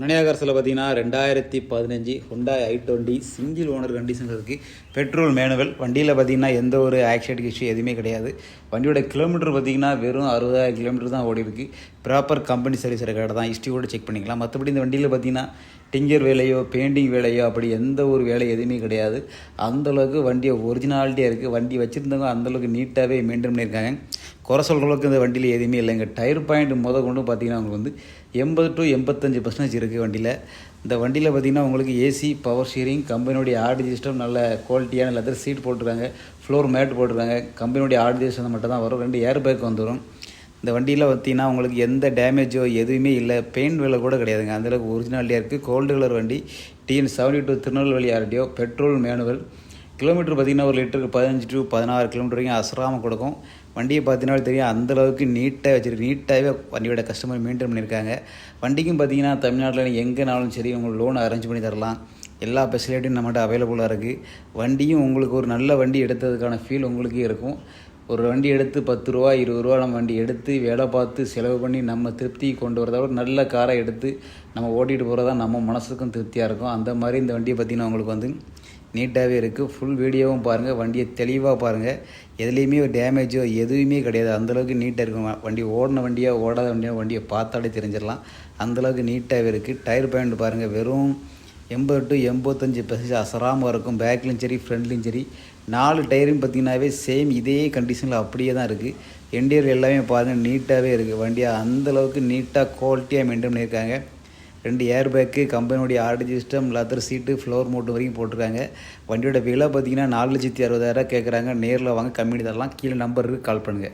அனன்யா கார்ஸில் பார்த்தீங்கன்னா 2015 Hyundai i20 single owner கண்டிஷனில் இருக்குது. Petrol manual. வண்டியில் பார்த்தீங்கன்னா எந்த ஒரு ஆக்சிடென்ட் இஷ்யூ எதுவுமே கிடையாது. வண்டியோட கிலோமீட்டர் பார்த்தீங்கன்னா வெறும் 60,000 கிலோமீட்டர் தான் ஓடி இருக்குது. ப்ராப்பர் கம்பெனி சர்வீஸ் ரெக்கார்டு தான், ஹிஸ்ட்ரியோட செக் பண்ணிக்கலாம். மற்றபடி இந்த வண்டியில் பார்த்தீங்கன்னா டிங்கர் வேலையோ பெயிண்டிங் வேலையோ அப்படி எந்த ஒரு வேலை எதுவுமே கிடையாது. அந்தளவுக்கு வண்டியை ஒரிஜினாலிட்டியாக இருக்குது. வண்டி வச்சுருந்தவங்க அந்தளவுக்கு நீட்டாகவே மெயின்டைன் பண்ணியிருக்காங்க. குறை சொல்கிற அளவுக்கு இந்த வண்டியில் எதுவுமே இல்லைங்க. டயர் பாயிண்ட் கொண்டு பார்த்தீங்கன்னா உங்களுக்கு வந்து 80 to 85% இருக்குது வண்டியில். இந்த வண்டியில் பார்த்தீங்கன்னா உங்களுக்கு ஏசி, பவர் ஸ்டீரிங், கம்பெனியோடைய ஆடி சிஸ்டம், நல்ல குவாலிட்டியான லெதர் சீட் போட்டிருக்காங்க, ஃப்ளோர் மேட் போட்டிருக்காங்க. கம்பெனியோடைய ஆடி சிஸ்டம் மட்டும் தான் வரும். 2 ஏர் பேக் வந்துடும். இந்த வண்டியில் பார்த்தீங்கன்னா உங்களுக்கு எந்த டேமேஜோ எதுவுமே இல்லை. பெயிண்ட் வேலை கூட கிடையாதுங்க. அந்தளவுக்கு ஒரிஜினாலிட்டியாக இருக்குது. கோல்டு கலர் வண்டி. TN72 Tirunelveli RTO, petrol manual. Kilometre பார்த்திங்கன்னா ஒரு லிட்டருக்கு 15 to 16 கிலோமீட்டர் வரைக்கும் அசராமல் கொடுக்கும். வண்டியை பார்த்தீங்கன்னா தெரியும் அந்தளவுக்கு நீட்டாக வச்சுருக்கு. நீட்டாகவே வண்டியோட கஸ்டமர் மெயின்டைன் பண்ணியிருக்காங்க. வண்டிக்கும் பார்த்தீங்கன்னா தமிழ்நாட்டில் எங்கேனாலும் சரி உங்களுக்கு லோன் அரேஞ்ச் பண்ணி தரலாம். எல்லா ஃபெசிலிட்டியும் நம்மகிட்ட அவைலபிளாக இருக்குது. வண்டியும் உங்களுக்கு ஒரு நல்ல வண்டி எடுத்ததுக்கான ஃபீல் உங்களுக்கே இருக்கும். ஒரு வண்டி எடுத்து 10 ரூபா 20 ரூபா நம்ம வண்டி எடுத்து வேலை பார்த்து செலவு பண்ணி நம்ம திருப்தி கொண்டு வரதை விட நல்ல காரை எடுத்து நம்ம ஓட்டிகிட்டு போகிறதா நம்ம மனசுக்கும் திருப்தியாக இருக்கும். அந்த மாதிரி இந்த வண்டியை பார்த்தீங்கன்னா உங்களுக்கு வந்து நீட்டாகவே இருக்குது. ஃபுல் வீடியோவும் பாருங்கள், வண்டியை தெளிவாக பாருங்கள். எதுலேயுமே ஒரு டேமேஜோ எதுவுமே கிடையாது. அந்தளவுக்கு நீட்டாக இருக்கும். வண்டி ஓடின வண்டியாக ஓடாத வண்டியை பார்த்தாலே தெரிஞ்சிடலாம். அந்தளவுக்கு நீட்டாகவே இருக்குது. டயர் பாயிண்ட் பாருங்கள், வெறும் 80 to 85% அசராமல் இருக்கும். பேக்லேயும் சரி ஃப்ரண்ட்லேயும் சரி. 4 டயரும் பார்த்தீங்கன்னாவே சேம் இதே கண்டிஷனில் அப்படியே தான் இருக்குது. இன்டீரியர் எல்லாமே பாருங்கள் நீட்டாகவே இருக்குது. வண்டியை அந்தளவுக்கு நீட்டாக குவாலிட்டியாக மெயின்டைன் பண்ணியிருக்காங்க. 2 ஏர் பேக்கு, கம்பெனியோடைய ஆடி சிஸ்டம், லெதர் சீட்டு, ஃப்ளோர் மோட்டு வரைக்கும் போட்டிருக்காங்க. வண்டியோட விலை பார்த்தீங்கன்னா 4,60,000 கேட்குறாங்க. நேரில் வாங்க கம்மி தரலாம். கீழே நம்பருக்கு கால் பண்ணுங்கள்.